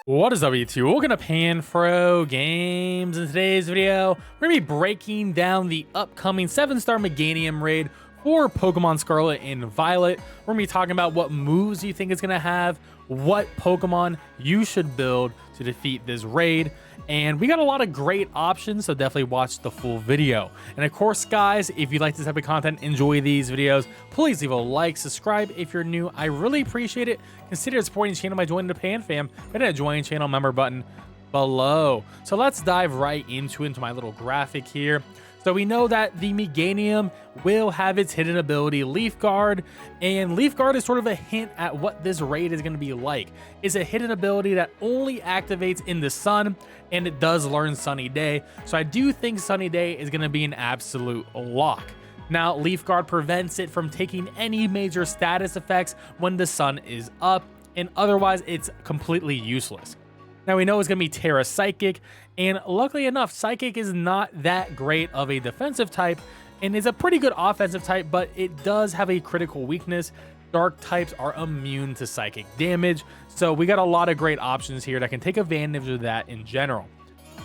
What is up, YouTube? Welcome to PanFro Games. In today's video, we're going to be breaking down the upcoming 7-star MEGANIUM raid for Pokemon Scarlet and Violet. We're going to be talking about what moves you think it's going to have, what Pokemon you should build to defeat this raid, and we got a lot of great options, so definitely watch the full video. And of course, guys, if you like this type of content, enjoy these videos, please leave a like, subscribe if you're new. I really appreciate it. Consider supporting the channel by joining the Pan Fam. Hit that join channel member button below. So let's dive right into my little graphic here. So we know that the MEGANIUM will have its hidden ability Leaf Guard, and Leaf Guard is sort of a hint at what this raid is going to be like. It's a hidden ability that only activates in the sun, and it does learn Sunny Day, so I do think Sunny Day is going to be an absolute lock. Now, Leaf Guard prevents it from taking any major status effects when the sun is up, and otherwise it's completely useless. Now, we know it's going to be Terra Psychic, and luckily enough, Psychic is not that great of a defensive type, and is a pretty good offensive type, but it does have a critical weakness. Dark types are immune to Psychic damage, so we got a lot of great options here that can take advantage of that in general.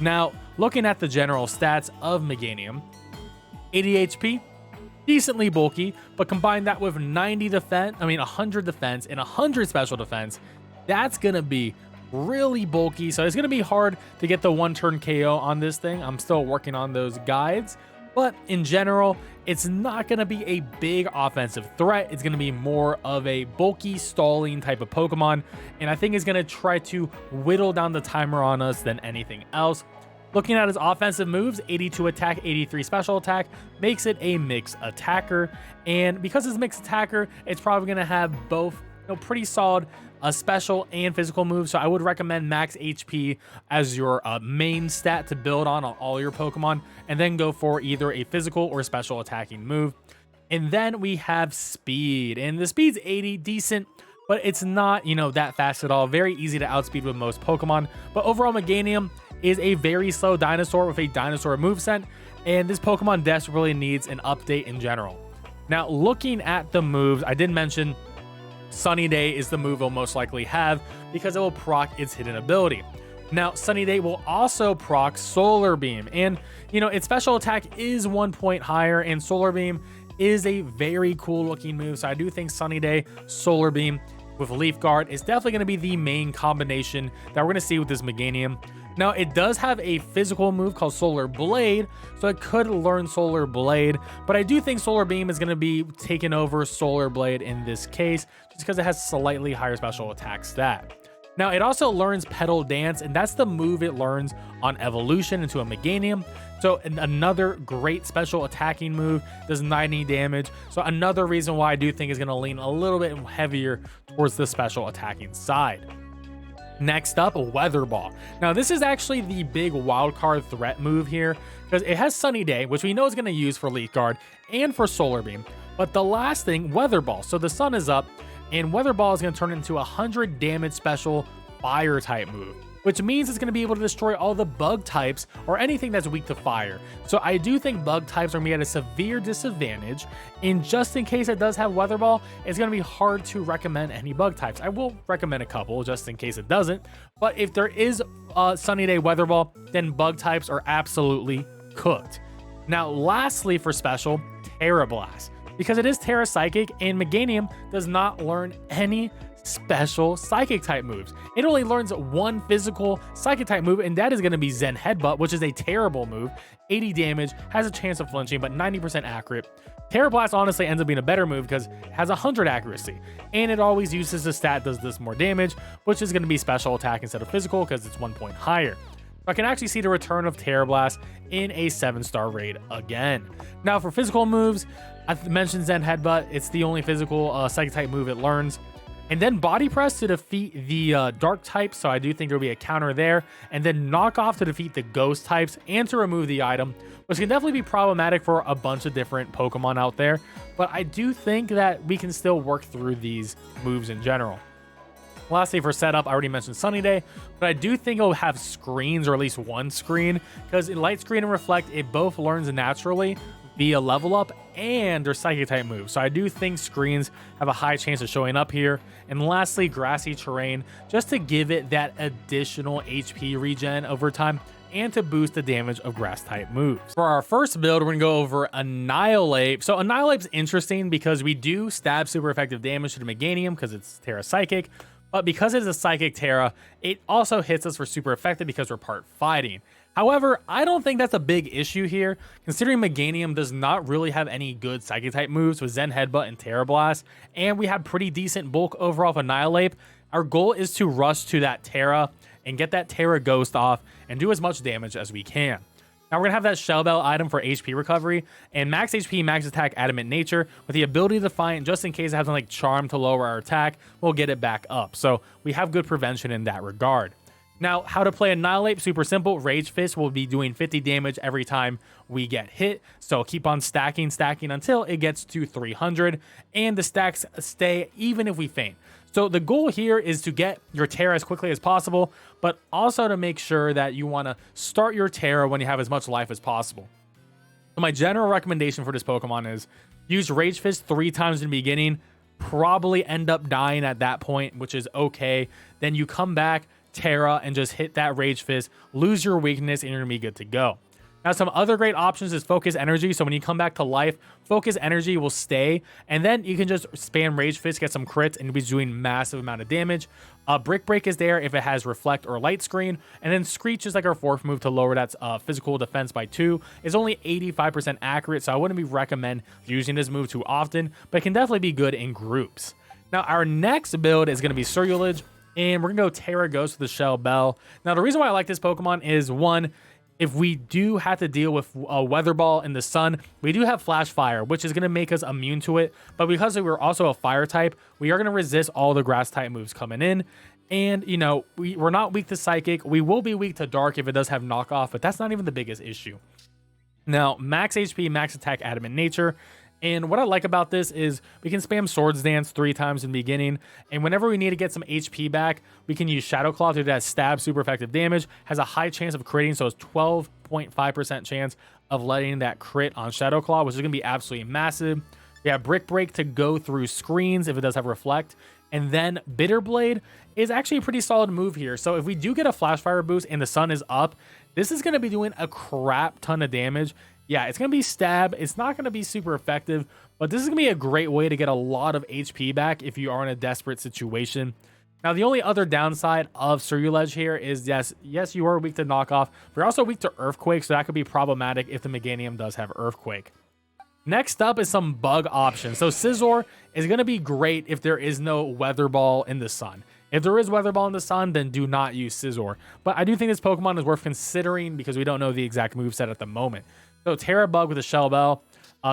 Now, looking at the general stats of MEGANIUM, 80 HP, decently bulky, but combine that with 100 defense and 100 special defense, that's going to be really bulky, so it's going to be hard to get the one-turn KO on this thing. I'm still working on those guides, but in general, it's not going to be a big offensive threat. It's going to be more of a bulky, stalling type of Pokemon, and I think it's going to try to whittle down the timer on us than anything else. Looking at his offensive moves, 82 attack, 83 special attack, makes it a mixed attacker, and because it's mixed attacker, it's probably going to have both pretty solid special and physical moves, so I would recommend max HP as your main stat to build on all your Pokemon, and then go for either a physical or special attacking move. And then we have speed, and the speed's 80, decent, but it's not that fast at all. Very easy to outspeed with most Pokemon, but overall MEGANIUM is a very slow dinosaur with a dinosaur moveset, and this Pokemon desperately needs an update in general. Now, looking at the moves, I did mention Sunny Day is the move it'll most likely have because it will proc its hidden ability. Now, Sunny Day will also proc Solar Beam, and its special attack is 1 point higher, and Solar Beam is a very cool looking move, so I do think Sunny Day, Solar Beam with Leaf Guard is definitely going to be the main combination that we're going to see with this MEGANIUM. Now, it does have a physical move called Solar Blade, so it could learn Solar Blade, but I do think Solar Beam is going to be taking over Solar Blade in this case, just because it has slightly higher special attack stat. Now, it also learns Petal Dance, and that's the move it learns on evolution into a MEGANIUM. So another great special attacking move, does 90 damage. So another reason why I do think it's going to lean a little bit heavier towards the special attacking side. Next up, Weather Ball. Now, this is actually the big wildcard threat move here, because it has Sunny Day, which we know is going to use for Leaf Guard and for Solar Beam. But the last thing, Weather Ball. So the sun is up, and Weather Ball is going to turn into a 100 damage special fire type move, which means it's going to be able to destroy all the bug types or anything that's weak to fire. So I do think bug types are going to be at a severe disadvantage, and just in case it does have Weather Ball, it's going to be hard to recommend any bug types. I will recommend a couple just in case it doesn't, but if there is Sunny Day Weather Ball, then bug types are absolutely cooked. Now, lastly for special, Terra Blast. Because it is Terra Psychic, and MEGANIUM does not learn any special Psychic type moves. It only learns one physical Psychic type move, and that is going to be Zen Headbutt, which is a terrible move. 80 damage, has a chance of flinching, but 90% accurate. Terra Blast honestly ends up being a better move because it has 100 accuracy, and it always uses the stat does this more damage, which is going to be special attack instead of physical because it's 1 point higher. I can actually see the return of Terra Blast in a 7-star raid again. Now, for physical moves, I mentioned Zen Headbutt. It's the only physical Psychic type move it learns. And then Body Press to defeat the Dark type, so I do think there'll be a counter there. And then Knock Off to defeat the Ghost types and to remove the item, which can definitely be problematic for a bunch of different Pokemon out there. But I do think that we can still work through these moves in general. Lastly, for setup, I already mentioned Sunny Day, but I do think it'll have screens, or at least one screen, because in Light Screen and Reflect, it both learns naturally via level up and their Psychic type moves. So I do think screens have a high chance of showing up here. And lastly, grassy terrain, just to give it that additional HP regen over time and to boost the damage of grass type moves. For our first build, we're gonna go over Annihilate. So Annihilate's interesting because we do stab super effective damage to the Meganium because it's Terra Psychic, but because it is a Psychic Terra, it also hits us for super effective because we're part fighting. However, I don't think that's a big issue here, considering Meganium does not really have any good Psychic type moves with Zen Headbutt and Terra Blast, and we have pretty decent bulk overall for Annihilate. Our goal is to rush to that Terra and get that Terra Ghost off and do as much damage as we can. Now we're gonna have that Shell Bell item for HP recovery and max HP, max attack, Adamant Nature with the ability to find, just in case it has something like Charm to lower our attack, we'll get it back up. So we have good prevention in that regard. Now, how to play Annihilate, super simple. Rage Fist will be doing 50 damage every time we get hit. So keep on stacking until it gets to 300. And the stacks stay even if we faint. So the goal here is to get your Terra as quickly as possible, but also to make sure that you want to start your Terra when you have as much life as possible. So my general recommendation for this Pokemon is use Rage Fist 3 times in the beginning, probably end up dying at that point, which is okay. Then you come back, Terra, and just hit that Rage Fist, lose your weakness, and you're gonna be good to go. Now, some other great options is Focus Energy. So when you come back to life, Focus Energy will stay, and then you can just spam Rage Fist, get some crits, and you'll be doing massive amount of damage. Brick Break is there if it has Reflect or Light Screen, and then Screech is like our 4th move to lower that physical defense by 2. It's only 85% accurate, so I wouldn't recommend using this move too often, but it can definitely be good in groups. Now, our next build is going to be Circulage, and we're going to go Terra Ghost with the Shell Bell. Now, the reason why I like this Pokemon is, one, if we do have to deal with a Weather Ball in the sun, we do have Flash Fire, which is going to make us immune to it. But because we're also a fire type, we are going to resist all the grass type moves coming in. And, you know, we're not weak to Psychic. We will be weak to Dark if it does have knockoff, but that's not even the biggest issue. Now, max HP, max attack, Adamant Nature. And what I like about this is we can spam Swords Dance 3 times in the beginning, and whenever we need to get some HP back, we can use Shadow Claw to do that stab super effective damage. Has a high chance of critting, so it's 12.5% chance of letting that crit on Shadow Claw, which is going to be absolutely massive. We have Brick Break to go through screens if it does have Reflect, and then Bitter Blade is actually a pretty solid move here. So if we do get a Flash Fire boost and the sun is up, this is going to be doing a crap ton of damage. Yeah, it's going to be stab. It's not going to be super effective, but this is going to be a great way to get a lot of HP back if you are in a desperate situation. Now, the only other downside of Circulage here is, yes, you are weak to knockoff, but you're also weak to Earthquake, so that could be problematic if the Meganium does have Earthquake. Next up is some bug options. So Scizor is going to be great if there is no Weather Ball in the sun. If there is Weather Ball in the sun, then do not use Scizor. But I do think this Pokemon is worth considering because we don't know the exact moveset at the moment. So Terra Bug with a Shell Bell,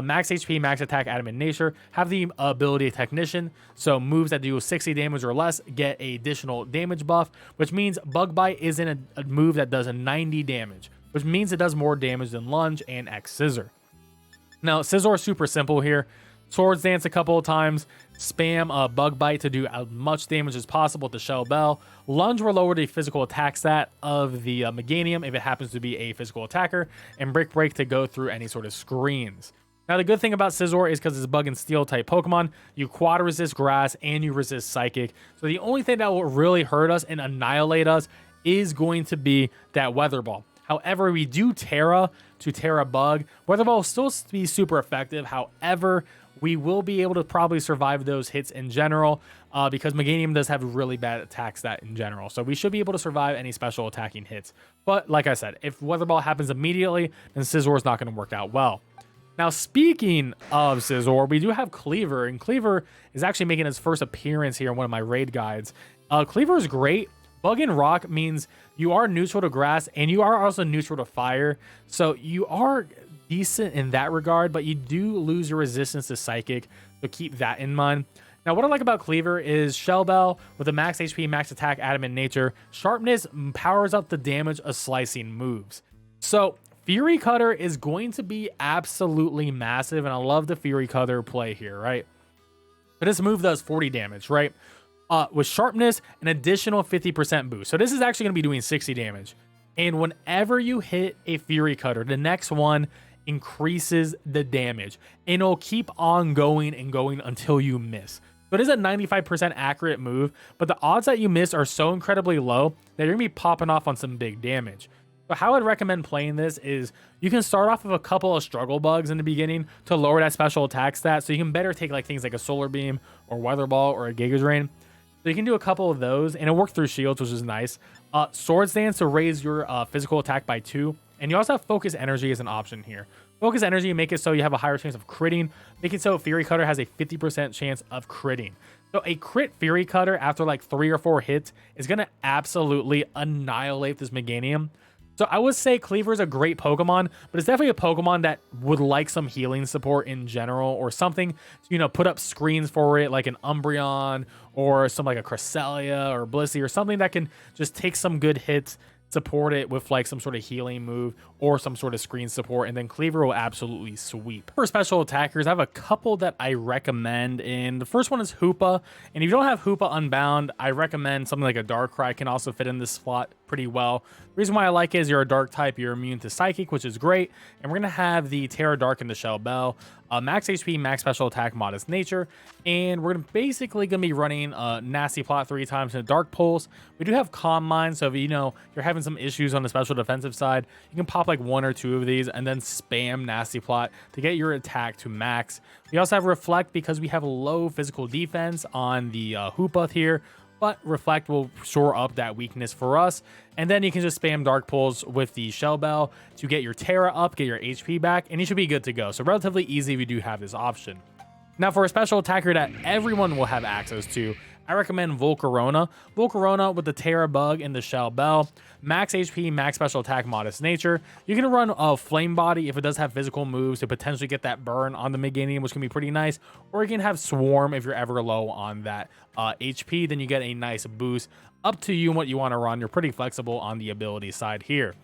max HP, max attack, Adamant Nature, have the ability Technician. So moves that do 60 damage or less get an additional damage buff, which means Bug Bite isn't a move that does a 90 damage, which means it does more damage than Lunge and X Scissor. Now, Scizor is super simple here. Swords Dance a couple of times, spam Bug Bite to do as much damage as possible with the Shell Bell. Lunge will lower the physical attack stat of the Meganium if it happens to be a physical attacker, and Brick Break to go through any sort of screens. Now, the good thing about Scizor is because it's a Bug and Steel type Pokemon, you quad resist Grass and you resist Psychic. So the only thing that will really hurt us and annihilate us is going to be that Weather Ball. However, we do Terra to Terra Bug. Weather Ball will still be super effective. However, we will be able to probably survive those hits in general because Meganium does have really bad attack stat in general. So we should be able to survive any special attacking hits. But like I said, if Weather Ball happens immediately, then Scizor is not going to work out well. Now, speaking of Scizor, we do have Cleaver, and Cleaver is actually making its first appearance here in one of my raid guides. Cleaver is great. Bug and Rock means you are neutral to grass and you are also neutral to fire. So you are decent in that regard, but you do lose your resistance to Psychic. So keep that in mind. Now, what I like about Cleaver is Shell Bell with a max HP, max attack, Adamant Nature. Sharpness powers up the damage of slicing moves. So Fury Cutter is going to be absolutely massive, and I love the Fury Cutter play here, right? But this move does 40 damage, right? With Sharpness, an additional 50% boost. So this is actually going to be doing 60 damage. And whenever you hit a Fury Cutter, the next one increases the damage, and it'll keep on going and going until you miss. So it is a 95% accurate move, but the odds that you miss are so incredibly low that you're gonna be popping off on some big damage. So how I'd recommend playing this is you can start off with a couple of struggle bugs in the beginning to lower that special attack stat, so you can better take like things like a solar beam or weather ball or a giga drain. So you can do a couple of those, and it works through shields, which is nice. Swords Dance to raise your physical attack by 2, and you also have Focus Energy as an option here. Focus Energy, make it so you have a higher chance of critting. Make it so Fury Cutter has a 50% chance of critting. So a crit Fury Cutter after like 3 or 4 hits is going to absolutely annihilate this Meganium. So I would say Cleaver is a great Pokemon, but it's definitely a Pokemon that would like some healing support in general, or something to, you know, put up screens for it, like an Umbreon or some like a Cresselia or Blissey or something that can just take some good hits, support it with like some sort of healing move or some sort of screen support, and then Cleaver will absolutely sweep. For special attackers, I have a couple that I recommend, and the first one is Hoopa. And if you don't have Hoopa Unbound, I recommend something like a Darkrai can also fit in this slot pretty well. The reason why I like it is you're a dark type, you're immune to Psychic, which is great, and we're gonna have the Terra Dark and the Shell Bell, max HP, max special attack, modest nature, and we're basically gonna be running Nasty Plot 3 times in a Dark Pulse. We do have Calm Mind, so if you know you're having some issues on the special defensive side, you can pop like 1 or 2 of these and then spam Nasty Plot to get your attack to max. We also have Reflect because we have low physical defense on the Hoopa here, but Reflect will shore up that weakness for us. And then you can just spam Dark Pulse with the Shell Bell to get your Terra up, get your HP back, and you should be good to go. So relatively easy if you do have this option. Now for a special attacker that everyone will have access to, I recommend Volcarona. Volcarona with the Terra Bug and the Shell Bell. Max HP, max special attack, modest nature. You can run a Flame Body if it does have physical moves to potentially get that burn on the Meganium, which can be pretty nice. Or you can have Swarm if you're ever low on that HP. Then you get a nice boost. Up to you what you want to run. You're pretty flexible on the ability side here.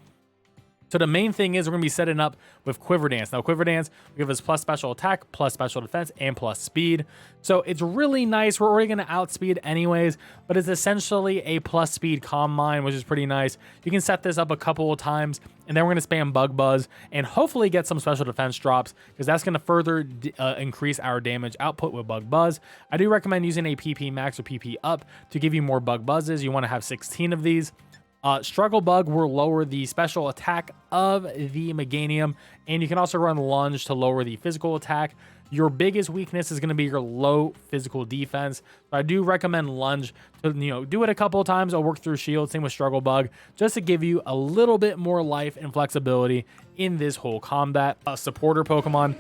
So the main thing is we're going to be setting up with Quiver Dance. Now, Quiver Dance will give us plus special attack, plus special defense, and plus speed. So it's really nice. We're already going to outspeed anyways, but it's essentially a plus speed Calm Mind, which is pretty nice. You can set this up a couple of times, and then we're going to spam Bug Buzz and hopefully get some special defense drops, because that's going to further increase our damage output with Bug Buzz. I do recommend using a PP Max or PP Up to give you more Bug Buzzes. You want to have 16 of these. Struggle Bug will lower the special attack of the Meganium, and you can also run Lunge to lower the physical attack. Your biggest weakness is going to be your low physical defense. So I do recommend Lunge to, do it a couple of times. I'll work through Shield, same with Struggle Bug, just to give you a little bit more life and flexibility in this whole combat. Supporter Pokemon.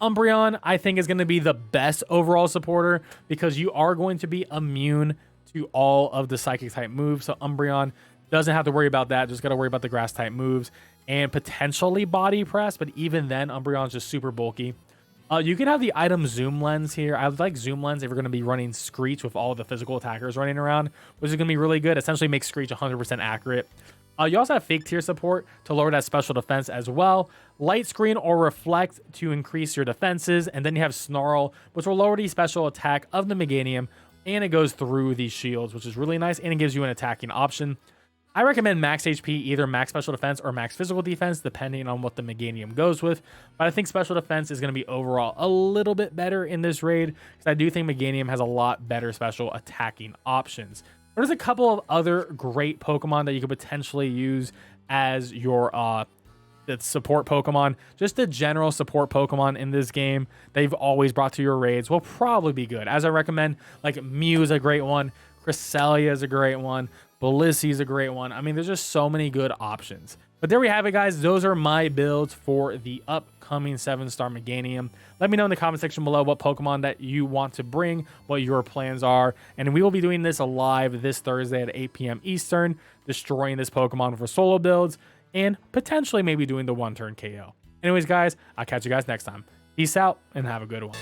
Umbreon, I think, is going to be the best overall supporter because you are going to be immune to all of the Psychic type moves. So Umbreon doesn't have to worry about that. Just got to worry about the grass type moves and potentially body press. But even then, Umbreon's just super bulky. You can have the item Zoom Lens here. I would like Zoom Lens if you're going to be running Screech with all the physical attackers running around, which is going to be really good. Essentially makes Screech 100% accurate. You also have Fake Tear support to lower that special defense as well. Light Screen or Reflect to increase your defenses. And then you have Snarl, which will lower the special attack of the Meganium. And it goes through these shields, which is really nice. And it gives you an attacking option. I recommend max HP, either max special defense or max physical defense, depending on what the Meganium goes with. But I think special defense is going to be overall a little bit better in this raid, because I do think Meganium has a lot better special attacking options. There's a couple of other great Pokemon that you could potentially use as your support Pokemon. Just the general support Pokemon in this game they've always brought to your raids will probably be good. As I recommend, like Mew is a great one, Cresselia is a great one, Blissey is a great one. I mean, there's just so many good options. But there we have it, guys. Those are my builds for the upcoming 7-star Meganium. Let me know in the comment section below what Pokemon that you want to bring, what your plans are. And we will be doing this live this Thursday at 8 p.m. Eastern, destroying this Pokemon for solo builds, and potentially maybe doing the one-turn KO. Anyways, guys, I'll catch you guys next time. Peace out, and have a good one.